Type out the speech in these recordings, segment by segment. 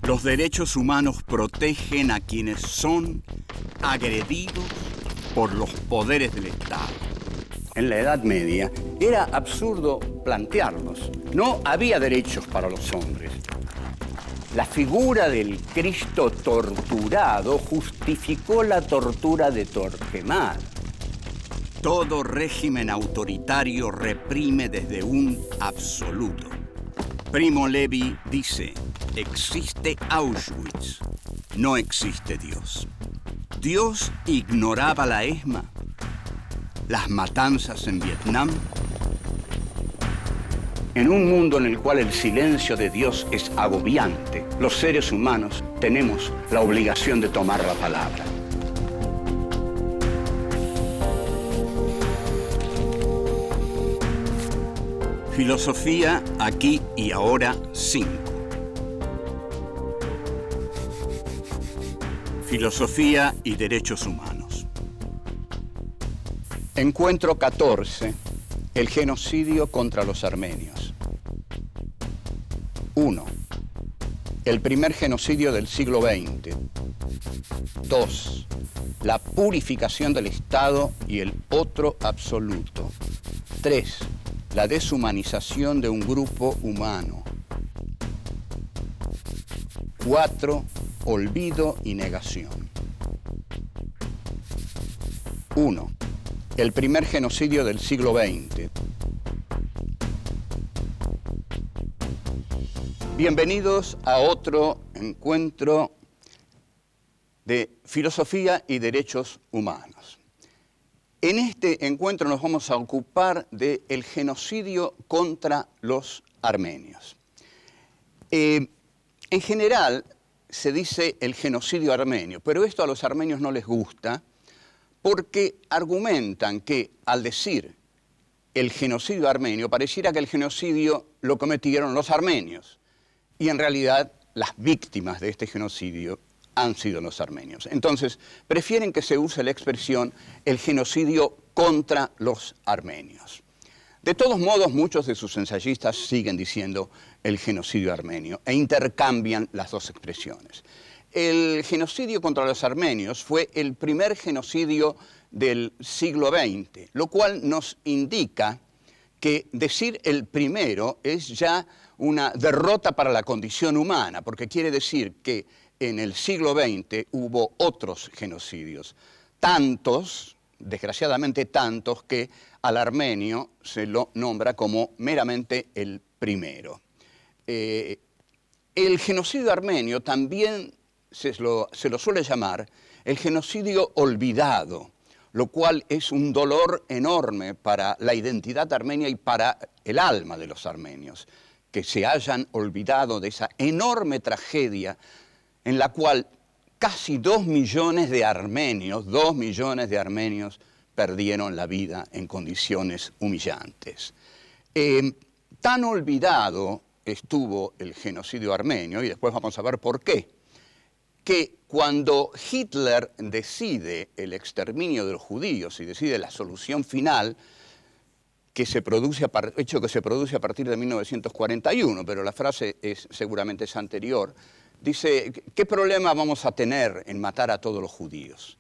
Los derechos humanos protegen a quienes son agredidos por los poderes del Estado. En la Edad Media era absurdo plantearlos. No había derechos para los hombres. La figura del Cristo torturado justificó la tortura de Torquemada. Todo régimen autoritario reprime desde un absoluto. Primo Levi dice: existe Auschwitz, no existe Dios. ¿Dios ignoraba la ESMA? ¿Las matanzas en Vietnam? En un mundo en el cual el silencio de Dios es agobiante, los seres humanos tenemos la obligación de tomar la palabra. Filosofía aquí y ahora 5. Filosofía y derechos humanos. Encuentro 14. El genocidio contra los armenios. 1. El primer genocidio del siglo XX. 2. La purificación del Estado y el otro absoluto. 3. La deshumanización de un grupo humano. 4. Olvido y negación. 1. El primer genocidio del siglo XX. Bienvenidos a otro encuentro de filosofía y derechos humanos. En este encuentro nos vamos a ocupar del genocidio contra los armenios. En general se dice el genocidio armenio, pero esto a los armenios no les gusta porque argumentan que al decir el genocidio armenio pareciera que el genocidio lo cometieron los armenios y en realidad las víctimas de este genocidio han sido los armenios. Entonces, prefieren que se use la expresión el genocidio contra los armenios. De todos modos, muchos de sus ensayistas siguen diciendo el genocidio armenio e intercambian las dos expresiones. El genocidio contra los armenios fue el primer genocidio del siglo XX, lo cual nos indica que decir el primero es ya una derrota para la condición humana, porque quiere decir que en el siglo XX hubo otros genocidios, tantos, desgraciadamente tantos, que al armenio se lo nombra como meramente el primero. El genocidio armenio también se lo suele llamar el genocidio olvidado, lo cual es un dolor enorme para la identidad armenia y para el alma de los armenios, que se hayan olvidado de esa enorme tragedia en la cual casi 2 millones de armenios perdieron la vida en condiciones humillantes. Tan olvidado estuvo el genocidio armenio, y después vamos a ver por qué, que cuando Hitler decide el exterminio de los judíos y decide la solución final, hecho que se produce a partir de 1941, pero la frase seguramente es anterior, dice, ¿qué problema vamos a tener en matar a todos los judíos?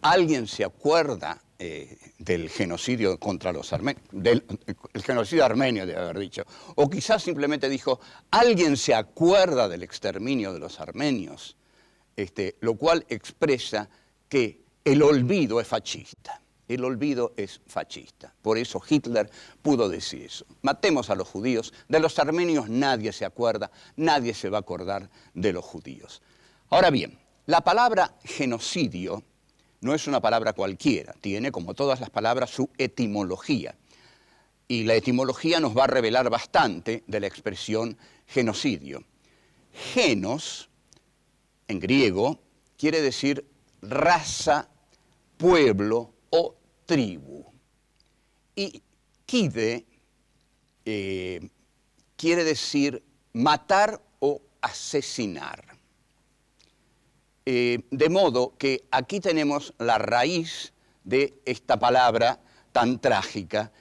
¿Alguien se acuerda del genocidio contra los armenios? El genocidio armenio, debe haber dicho. O quizás simplemente dijo, ¿alguien se acuerda del exterminio de los armenios? Lo cual expresa que el olvido es fascista. El olvido es fascista. Por eso Hitler pudo decir eso. Matemos a los judíos. De los armenios nadie se acuerda, nadie se va a acordar de los judíos. Ahora bien, la palabra genocidio no es una palabra cualquiera. Tiene, como todas las palabras, su etimología. Y la etimología nos va a revelar bastante de la expresión genocidio. Genos, en griego, quiere decir raza, pueblo o tribu. Y kide quiere decir matar o asesinar. De modo que aquí tenemos la raíz de esta palabra tan trágica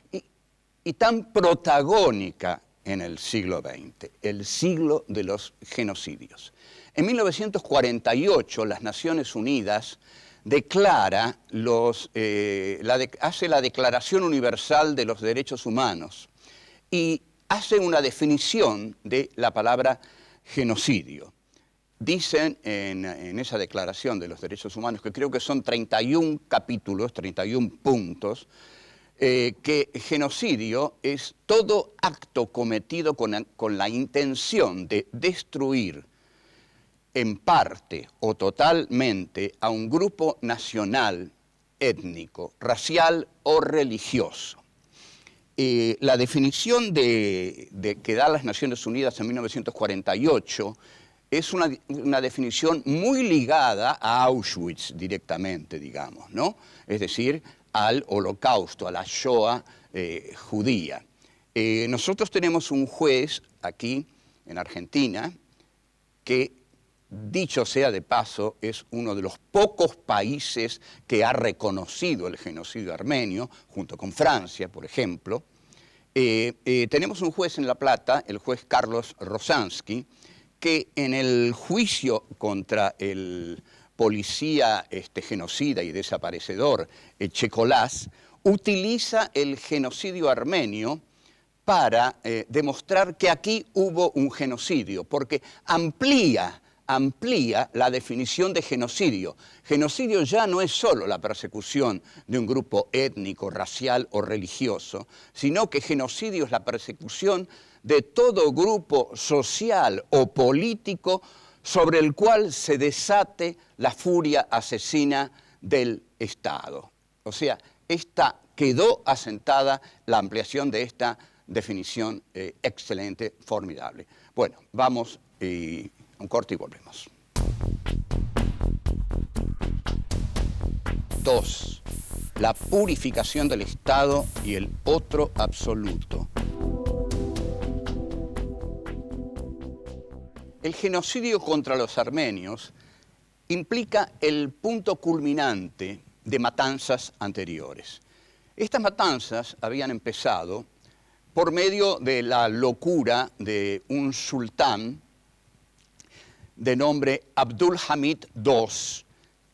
y tan protagónica en el siglo XX, el siglo de los genocidios. En 1948 las Naciones Unidas declara hace la Declaración Universal de los Derechos Humanos y hace una definición de la palabra genocidio. Dicen en esa Declaración de los Derechos Humanos, que creo que son 31 capítulos, 31 puntos, que genocidio es todo acto cometido con la intención de destruir en parte o totalmente a un grupo nacional, étnico, racial o religioso. La definición que da las Naciones Unidas en 1948 es una definición muy ligada a Auschwitz directamente, digamos, ¿no? Es decir, al holocausto, a la Shoah judía. Nosotros tenemos un juez aquí en Argentina que, dicho sea de paso, es uno de los pocos países que ha reconocido el genocidio armenio, junto con Francia, por ejemplo. Tenemos un juez en La Plata, el juez Carlos Rosansky, que en el juicio contra el policía genocida y desaparecedor Checolás, utiliza el genocidio armenio para demostrar que aquí hubo un genocidio, porque amplía la definición de genocidio. Genocidio ya no es solo la persecución de un grupo étnico, racial o religioso, sino que genocidio es la persecución de todo grupo social o político sobre el cual se desate la furia asesina del Estado. O sea, quedó asentada la ampliación de esta definición excelente, formidable. Bueno, vamos a un corte y volvemos. 2. La purificación del Estado y el otro absoluto. El genocidio contra los armenios implica el punto culminante de matanzas anteriores. Estas matanzas habían empezado por medio de la locura de un sultán de nombre Abdul Hamid II,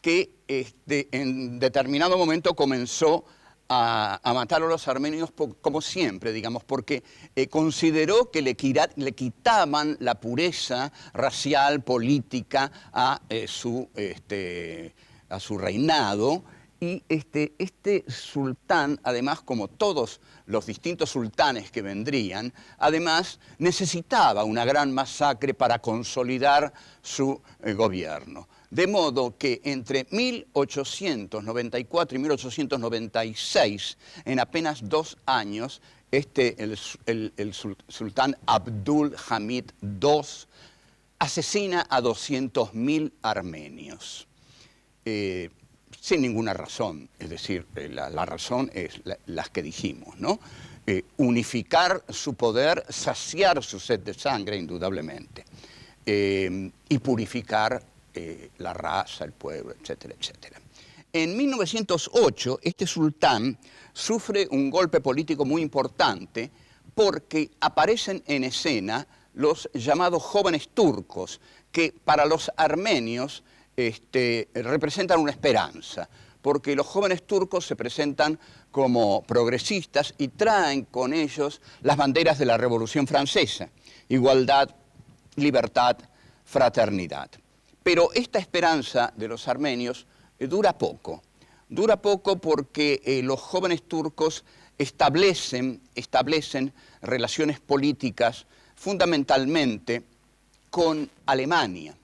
que en determinado momento comenzó a matar a los armenios como siempre, digamos, porque consideró que le quitaban la pureza racial, política a su reinado. Y este sultán, además, como todos los distintos sultanes que vendrían, además necesitaba una gran masacre para consolidar su gobierno. De modo que entre 1894 y 1896, en apenas 2 años, el sultán Abdul Hamid II asesina a 200.000 armenios. Sin ninguna razón, es decir, la razón es las que dijimos, ¿no? Unificar su poder, saciar su sed de sangre, indudablemente, y purificar la raza, el pueblo, etcétera, etcétera. En 1908, este sultán sufre un golpe político muy importante porque aparecen en escena los llamados jóvenes turcos, que para los armenios representan una esperanza, porque los jóvenes turcos se presentan como progresistas y traen con ellos las banderas de la Revolución Francesa: igualdad, libertad, fraternidad. Pero esta esperanza de los armenios dura poco porque los jóvenes turcos establecen relaciones políticas fundamentalmente con Alemania.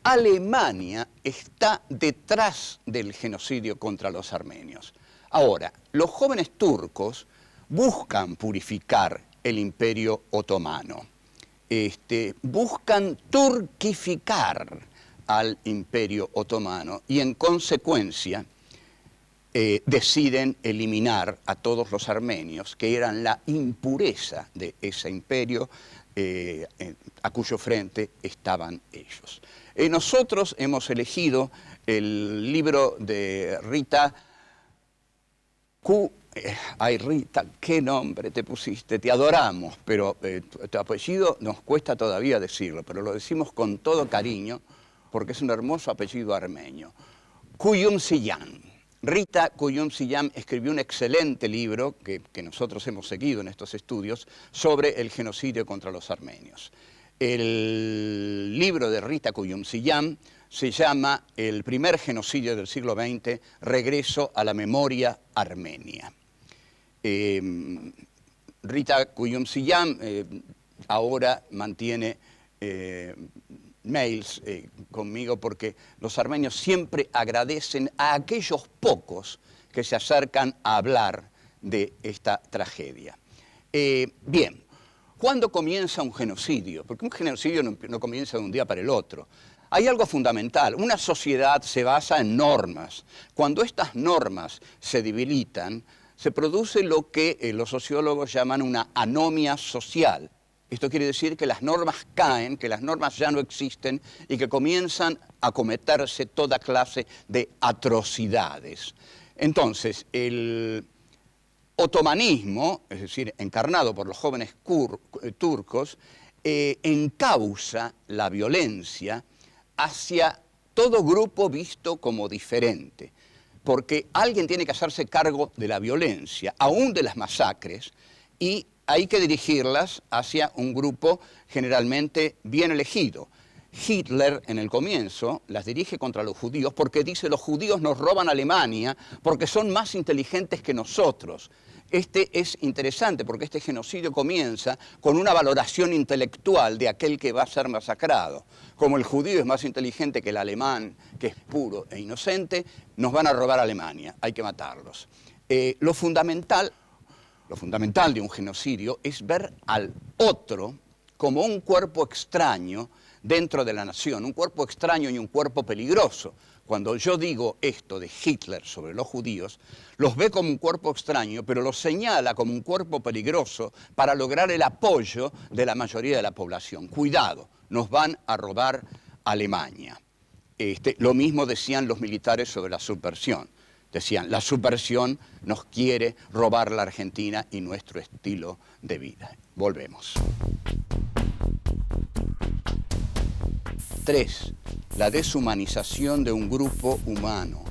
Alemania está detrás del genocidio contra los armenios. Ahora, los jóvenes turcos buscan purificar el Imperio Otomano, buscan turquificar al Imperio Otomano y en consecuencia deciden eliminar a todos los armenios, que eran la impureza de ese imperio a cuyo frente estaban ellos. Nosotros hemos elegido el libro de Rita Q. Ay, Rita, qué nombre te pusiste, te adoramos, pero tu apellido nos cuesta todavía decirlo, pero lo decimos con todo cariño, porque es un hermoso apellido armenio. Kuyumsiyam. Rita Kuyumsiyam escribió un excelente libro que nosotros hemos seguido en estos estudios sobre el genocidio contra los armenios. El libro de Rita Kuyumsiyam se llama El primer genocidio del siglo XX, Regreso a la memoria armenia. Rita Kuyumsiyam ahora mantiene mails conmigo porque los armenios siempre agradecen a aquellos pocos que se acercan a hablar de esta tragedia. Bien. ¿Cuándo comienza un genocidio? Porque un genocidio no comienza de un día para el otro. Hay algo fundamental. Una sociedad se basa en normas. Cuando estas normas se debilitan, se produce lo que los sociólogos llaman una anomia social. Esto quiere decir que las normas caen, que las normas ya no existen y que comienzan a cometerse toda clase de atrocidades. Entonces, el otomanismo, es decir, encarnado por los jóvenes turcos, encausa la violencia hacia todo grupo visto como diferente, porque alguien tiene que hacerse cargo de la violencia, aún de las masacres, y hay que dirigirlas hacia un grupo generalmente bien elegido. Hitler, en el comienzo, las dirige contra los judíos porque dice los judíos nos roban Alemania porque son más inteligentes que nosotros. Este es interesante porque este genocidio comienza con una valoración intelectual de aquel que va a ser masacrado. Como el judío es más inteligente que el alemán, que es puro e inocente, nos van a robar Alemania, hay que matarlos. Lo fundamental de un genocidio es ver al otro como un cuerpo extraño dentro de la nación, un cuerpo extraño y un cuerpo peligroso. Cuando yo digo esto de Hitler sobre los judíos, los ve como un cuerpo extraño, pero los señala como un cuerpo peligroso para lograr el apoyo de la mayoría de la población. Cuidado, nos van a robar Alemania. Lo mismo decían los militares sobre la subversión. Decían, la subversión nos quiere robar la Argentina y nuestro estilo de vida. Volvemos. 3. La deshumanización de un grupo humano.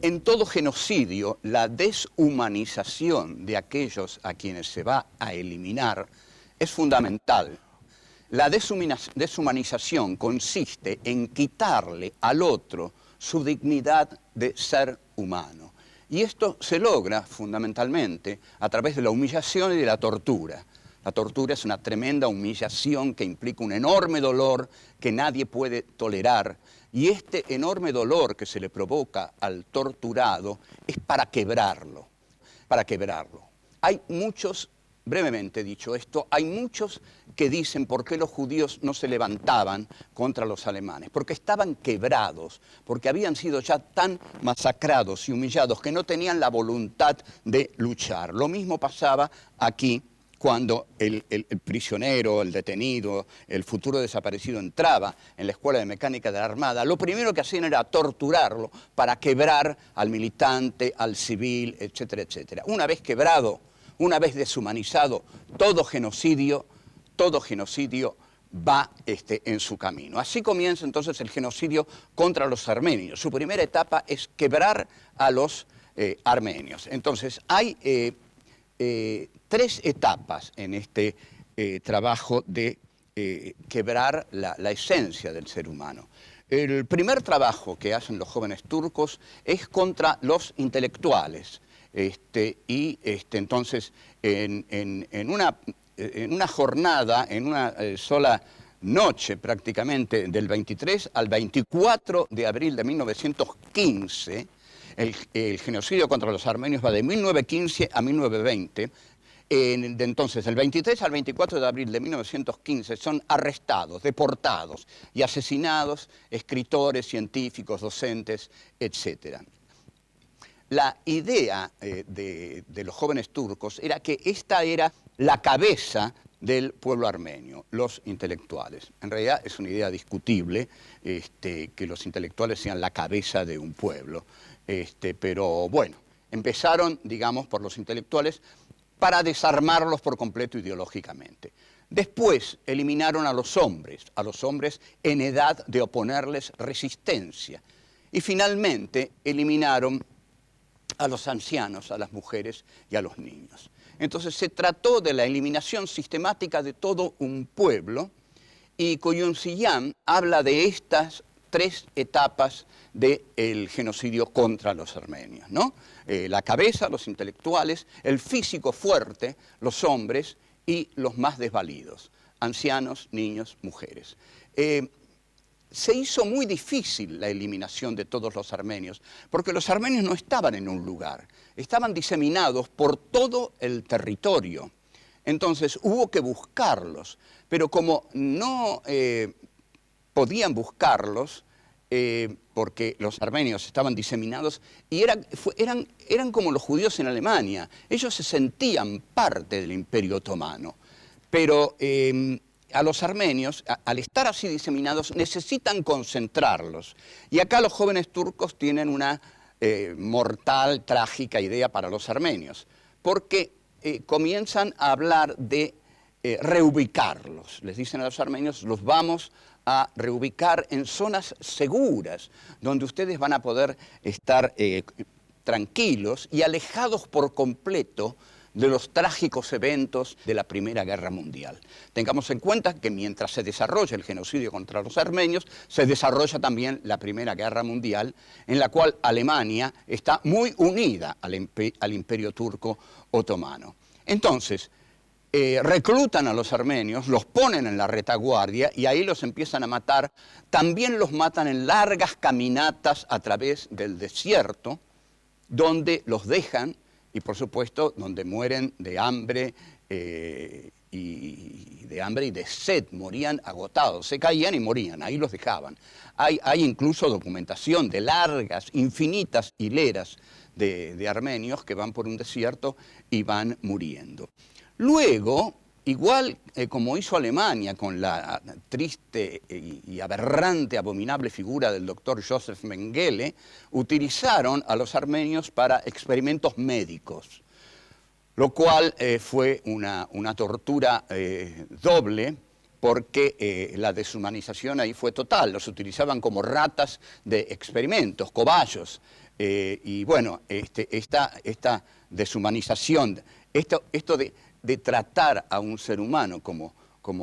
En todo genocidio, la deshumanización de aquellos a quienes se va a eliminar es fundamental. La deshumanización consiste en quitarle al otro su dignidad de ser humano. Y esto se logra fundamentalmente a través de la humillación y de la tortura. La tortura es una tremenda humillación que implica un enorme dolor que nadie puede tolerar. Y este enorme dolor que se le provoca al torturado es para quebrarlo, Hay muchos, brevemente dicho esto, hay muchos que dicen por qué los judíos no se levantaban contra los alemanes. Porque estaban quebrados, porque habían sido ya tan masacrados y humillados que no tenían la voluntad de luchar. Lo mismo pasaba aquí cuando el prisionero, el detenido, el futuro desaparecido entraba en la Escuela de Mecánica de la Armada. Lo primero que hacían era torturarlo para quebrar al militante, al civil, etcétera, etcétera. Una vez quebrado, una vez deshumanizado, todo genocidio va en su camino. Así comienza entonces el genocidio contra los armenios. Su primera etapa es quebrar a los armenios. Entonces hay 3 etapas en este trabajo de quebrar la esencia del ser humano. El primer trabajo que hacen los jóvenes turcos es contra los intelectuales. Entonces, en una jornada, en una sola noche prácticamente, del 23 al 24 de abril de 1915, el genocidio contra los armenios va de 1915 a 1920. Entonces, del 23 al 24 de abril de 1915 son arrestados, deportados y asesinados escritores, científicos, docentes, etc. La idea de los jóvenes turcos era que esta era la cabeza del pueblo armenio, los intelectuales. En realidad es una idea discutible que los intelectuales sean la cabeza de un pueblo, pero bueno, empezaron, digamos, por los intelectuales para desarmarlos por completo ideológicamente. Después eliminaron a los hombres en edad de oponerles resistencia. Y finalmente eliminaron a los ancianos, a las mujeres y a los niños. Entonces se trató de la eliminación sistemática de todo un pueblo, y Koyunziyán habla de estas tres etapas del genocidio contra los armenios, ¿no? La cabeza, los intelectuales, el físico fuerte, los hombres, y los más desvalidos, ancianos, niños, mujeres. Se hizo muy difícil la eliminación de todos los armenios, porque los armenios no estaban en un lugar, estaban diseminados por todo el territorio. Entonces hubo que buscarlos, pero como no podían buscarlos, porque los armenios estaban diseminados y eran como los judíos en Alemania. Ellos se sentían parte del Imperio Otomano, pero a los armenios, al estar así diseminados, necesitan concentrarlos. Y acá los jóvenes turcos tienen una mortal, trágica idea para los armenios, porque comienzan a hablar de reubicarlos. Les dicen a los armenios, los vamos a reubicar en zonas seguras, donde ustedes van a poder estar tranquilos y alejados por completo de los trágicos eventos de la Primera Guerra Mundial. Tengamos en cuenta que mientras se desarrolla el genocidio contra los armenios, se desarrolla también la Primera Guerra Mundial, en la cual Alemania está muy unida al Imperio Turco Otomano. Entonces, reclutan a los armenios, los ponen en la retaguardia y ahí los empiezan a matar. También los matan en largas caminatas a través del desierto, donde los dejan y, por supuesto, donde mueren de hambre y de sed, morían agotados, se caían y morían, ahí los dejaban. Hay incluso documentación de largas, infinitas hileras de armenios que van por un desierto y van muriendo. Luego, igual como hizo Alemania con la triste y aberrante, abominable figura del doctor Joseph Mengele, utilizaron a los armenios para experimentos médicos, lo cual fue una tortura doble, porque la deshumanización ahí fue total. Los utilizaban como ratas de experimentos, cobayos, y bueno, esta deshumanización, esto de tratar a un ser humano como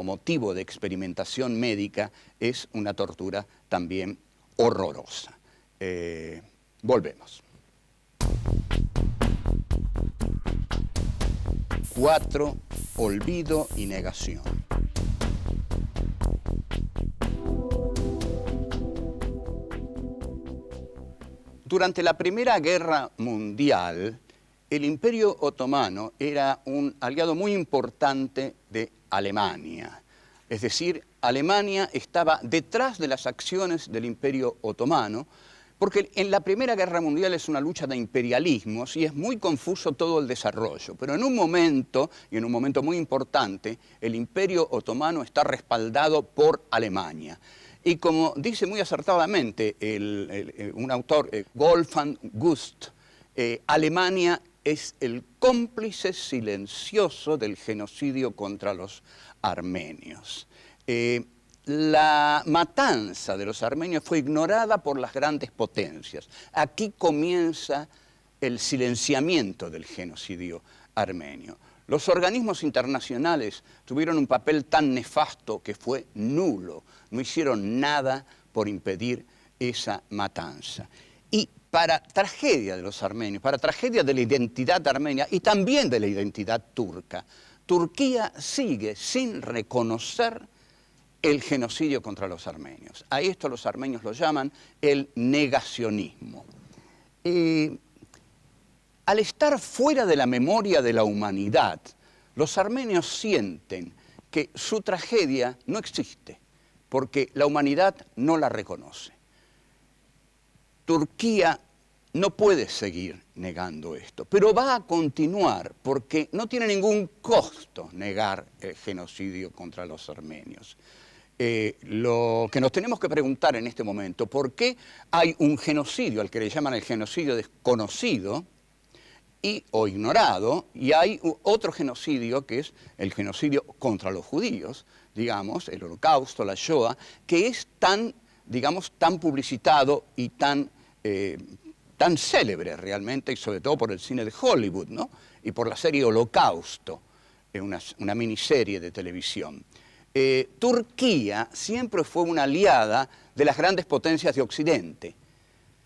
motivo de experimentación médica es una tortura también horrorosa. Volvemos. 4. Olvido y negación. Durante la Primera Guerra Mundial, el Imperio Otomano era un aliado muy importante de Alemania. Es decir, Alemania estaba detrás de las acciones del Imperio Otomano, porque en la Primera Guerra Mundial es una lucha de imperialismos y es muy confuso todo el desarrollo. Pero en un momento, y en un momento muy importante, el Imperio Otomano está respaldado por Alemania. Y como dice muy acertadamente un autor, Wolfgang Gust, Alemania es el cómplice silencioso del genocidio contra los armenios. La matanza de los armenios fue ignorada por las grandes potencias. Aquí comienza el silenciamiento del genocidio armenio. Los organismos internacionales tuvieron un papel tan nefasto que fue nulo. No hicieron nada por impedir esa matanza. Y para tragedia de los armenios, para tragedia de la identidad armenia y también de la identidad turca, Turquía sigue sin reconocer el genocidio contra los armenios. A esto los armenios lo llaman el negacionismo. Al estar fuera de la memoria de la humanidad, los armenios sienten que su tragedia no existe, porque la humanidad no la reconoce. Turquía no puede seguir negando esto, pero va a continuar porque no tiene ningún costo negar el genocidio contra los armenios. Lo que nos tenemos que preguntar en este momento, ¿por qué hay un genocidio, al que le llaman el genocidio desconocido o ignorado, y hay otro genocidio que es el genocidio contra los judíos, digamos, el Holocausto, la Shoah, que es tan, digamos, tan publicitado y tan célebre realmente, y sobre todo por el cine de Hollywood, ¿no? Y por la serie Holocausto, una miniserie de televisión. Turquía siempre fue una aliada de las grandes potencias de Occidente.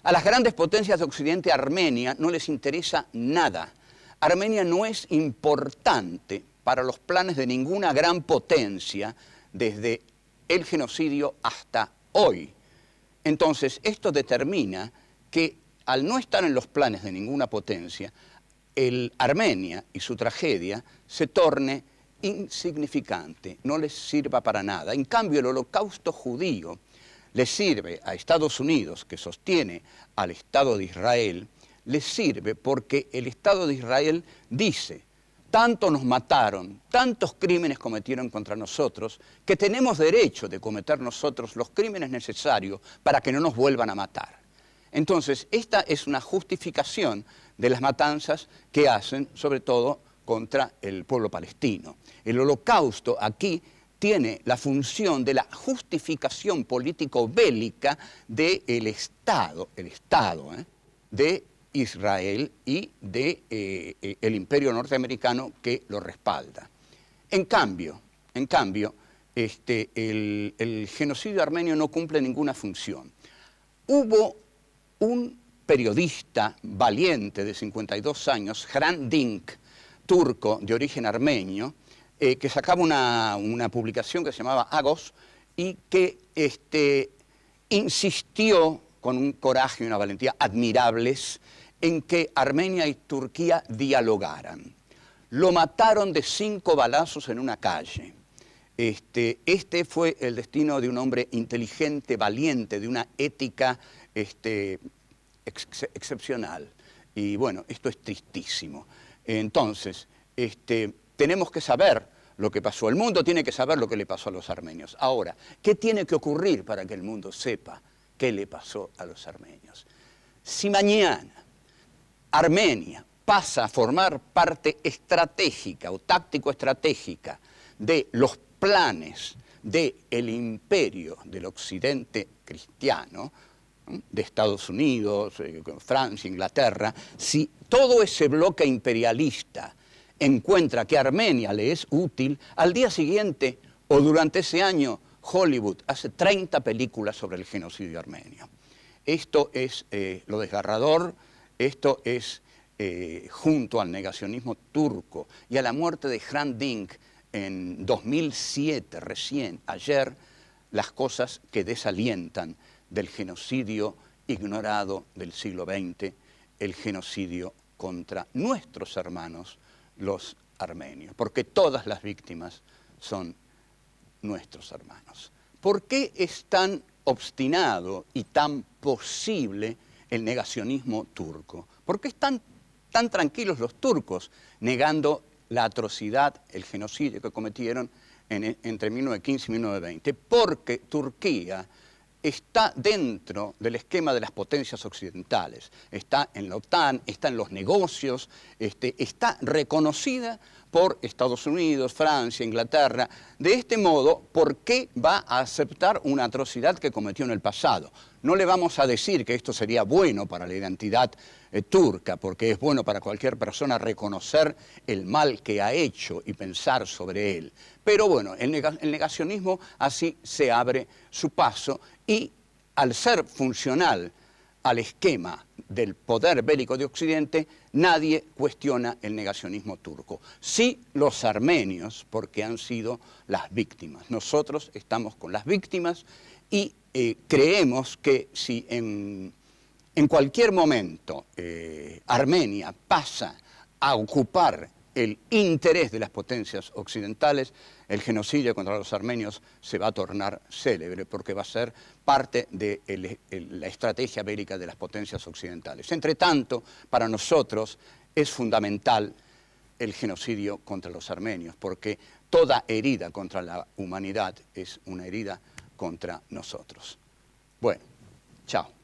A las grandes potencias de Occidente, Armenia, no les interesa nada. Armenia no es importante para los planes de ninguna gran potencia desde el genocidio hasta hoy. Entonces, esto determina que al no estar en los planes de ninguna potencia, Armenia y su tragedia se torne insignificante, no les sirva para nada. En cambio, el holocausto judío le sirve a Estados Unidos, que sostiene al Estado de Israel, le sirve porque el Estado de Israel dice: tanto nos mataron, tantos crímenes cometieron contra nosotros, que tenemos derecho de cometer nosotros los crímenes necesarios para que no nos vuelvan a matar. Entonces, esta es una justificación de las matanzas que hacen, sobre todo, contra el pueblo palestino. El holocausto aquí tiene la función de la justificación político-bélica del Estado, de Israel y del imperio norteamericano que lo respalda. En cambio, el genocidio armenio no cumple ninguna función. Hubo un periodista valiente de 52 años, Hrant Dink, turco de origen armenio, que sacaba una publicación que se llamaba Agos y que insistió con un coraje y una valentía admirables en que Armenia y Turquía dialogaran. Lo mataron de 5 balazos en una calle. Este fue el destino de un hombre inteligente, valiente, de una ética excepcional. Y bueno, esto es tristísimo. Entonces, tenemos que saber lo que pasó. El mundo tiene que saber lo que le pasó a los armenios. Ahora, ¿qué tiene que ocurrir para que el mundo sepa qué le pasó a los armenios? Si mañana Armenia pasa a formar parte estratégica o táctico-estratégica de los planes del imperio del occidente cristiano, de Estados Unidos, Francia, Inglaterra, si todo ese bloque imperialista encuentra que Armenia le es útil, al día siguiente o durante ese año Hollywood hace 30 películas sobre el genocidio armenio. Esto es lo desgarrador, esto es junto al negacionismo turco y a la muerte de Hrant Dink en 2007, recién ayer, las cosas que desalientan del genocidio ignorado del siglo XX, el genocidio contra nuestros hermanos, los armenios, porque todas las víctimas son nuestros hermanos. ¿Por qué es tan obstinado y tan posible el negacionismo turco? ¿Por qué están tan tranquilos los turcos negando la atrocidad, el genocidio que cometieron entre 1915 y 1920? Porque Turquía está dentro del esquema de las potencias occidentales, está en la OTAN, está en los negocios, está reconocida por Estados Unidos, Francia, Inglaterra. De este modo, ¿por qué va a aceptar una atrocidad que cometió en el pasado? No le vamos a decir que esto sería bueno para la identidad turca, porque es bueno para cualquier persona reconocer el mal que ha hecho y pensar sobre él. Pero bueno, el negacionismo así se abre su paso y al ser funcional al esquema del poder bélico de Occidente, nadie cuestiona el negacionismo turco. Sí los armenios, porque han sido las víctimas. Nosotros estamos con las víctimas y creemos que si en cualquier momento Armenia pasa a ocupar el interés de las potencias occidentales, el genocidio contra los armenios se va a tornar célebre porque va a ser parte de la estrategia bélica de las potencias occidentales. Entre tanto, para nosotros es fundamental el genocidio contra los armenios, porque toda herida contra la humanidad es una herida contra nosotros. Bueno, chao.